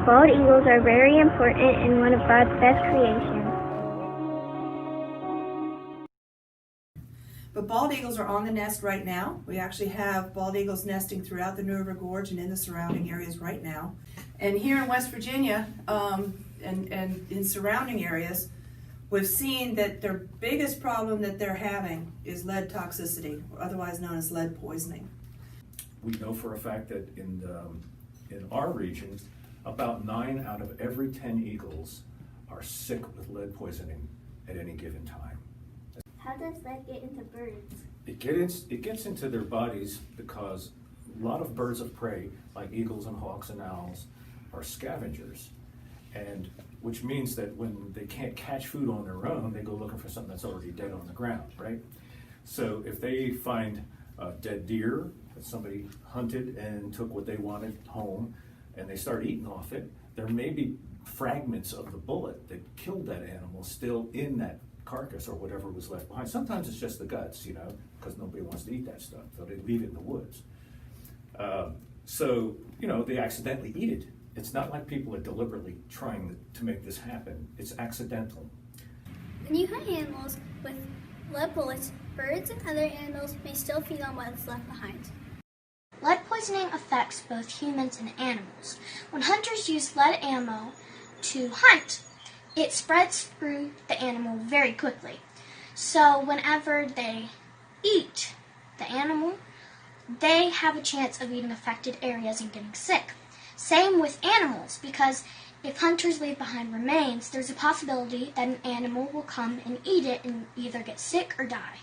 Bald eagles are very important and one of God's best creations. But bald eagles are on the nest right now. We actually have bald eagles nesting throughout the New River Gorge and in the surrounding areas right now. And here in West Virginia and in surrounding areas, we've seen that their biggest problem that they're having is lead toxicity, or otherwise known as lead poisoning. We know for a fact that in our region, about 9 out of every 10 eagles are sick with lead poisoning at any given time. How does lead get into birds? It gets into their bodies because a lot of birds of prey, like eagles and hawks and owls, are scavengers, and which means that when they can't catch food on their own, they go looking for something that's already dead on the ground, right? So if they find a dead deer that somebody hunted and took what they wanted home, and they start eating off it, there may be fragments of the bullet that killed that animal still in that carcass or whatever was left behind. Sometimes it's just the guts, because nobody wants to eat that stuff, so they leave it in the woods. So they accidentally eat it. It's not like people are deliberately trying to make this happen. It's accidental. When you hunt animals with lead bullets, birds and other animals may still feed on what is left behind. Lead poisoning affects both humans and animals. When hunters use lead ammo to hunt, it spreads through the animal very quickly. So whenever they eat the animal, they have a chance of eating affected areas and getting sick. Same with animals, because if hunters leave behind remains, there's a possibility that an animal will come and eat it and either get sick or die.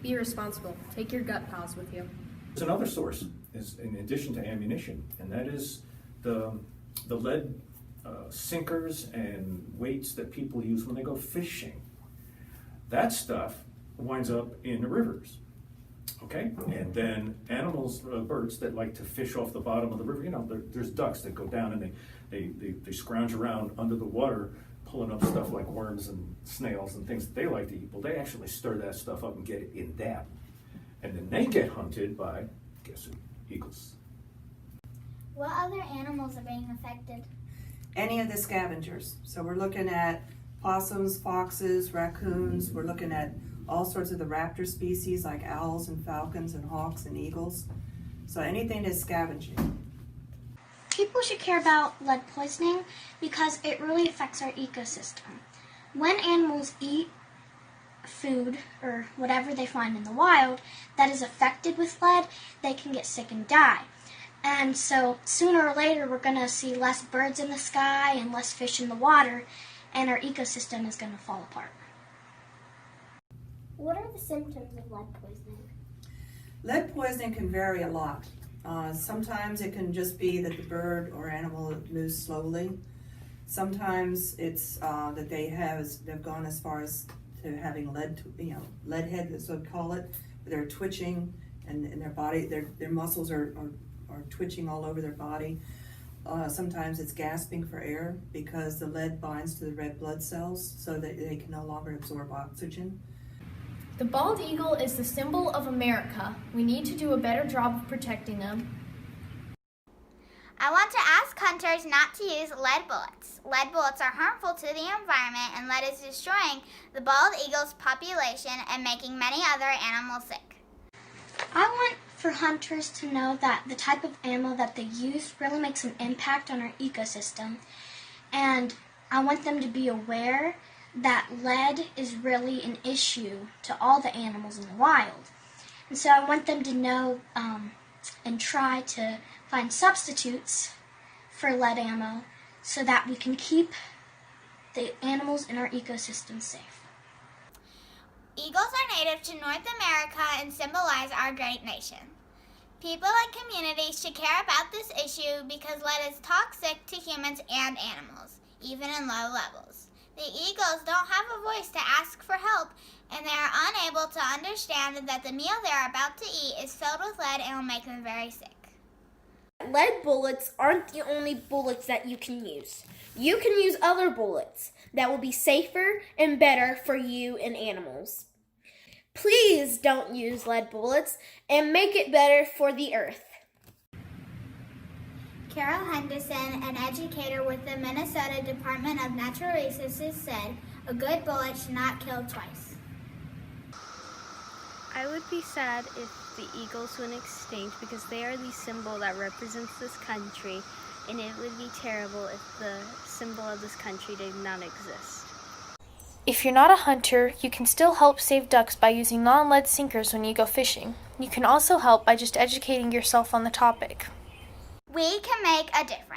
Be responsible. Take your gut pals with you. There's another source, is in addition to ammunition, and that is the lead sinkers and weights that people use when they go fishing. That stuff winds up in the rivers, okay? And then animals, birds that like to fish off the bottom of the river, there's ducks that go down and they scrounge around under the water, pulling up stuff like worms and snails and things that they like to eat. Well, they actually stir that stuff up and get it in them. And then they get hunted by, guess who? Eagles. What other animals are being affected? Any of the scavengers. So we're looking at possums, foxes, raccoons. We're looking at all sorts of the raptor species like owls and falcons and hawks and eagles. So anything that's scavenging. People should care about lead poisoning because it really affects our ecosystem. When animals eat food or whatever they find in the wild that is affected with lead, they can get sick and die. And so sooner or later we're going to see less birds in the sky and less fish in the water, and our ecosystem is going to fall apart. What are the symptoms of lead poisoning? Lead poisoning can vary a lot. Sometimes it can just be that the bird or animal moves slowly. Sometimes it's that they've gone as far as to having lead head, that's what we call it. They're twitching, and their body, their muscles are twitching all over their body. Sometimes it's gasping for air because the lead binds to the red blood cells so that they can no longer absorb oxygen. The bald eagle is the symbol of America. We need to do a better job of protecting them. I want to ask hunters not to use lead bullets. Lead bullets are harmful to the environment, and lead is destroying the bald eagle's population and making many other animals sick. I want for hunters to know that the type of ammo that they use really makes an impact on our ecosystem, and I want them to be aware that lead is really an issue to all the animals in the wild. And so I want them to know and try to find substitutes for lead ammo so that we can keep the animals in our ecosystem safe. Eagles are native to North America and symbolize our great nation. People and communities should care about this issue because lead is toxic to humans and animals, even in low levels. The eagles don't have a voice to ask for help, and they are unable to understand that the meal they are about to eat is filled with lead and will make them very sick. Lead bullets aren't the only bullets that you can use. You can use other bullets that will be safer and better for you and animals. Please don't use lead bullets and make it better for the earth. Carol Henderson, an educator with the Minnesota Department of Natural Resources, said, "A good bullet should not kill twice." I would be sad if the eagles went extinct because they are the symbol that represents this country, and it would be terrible if the symbol of this country did not exist. If you're not a hunter, you can still help save ducks by using non-lead sinkers when you go fishing. You can also help by just educating yourself on the topic. We can make a difference.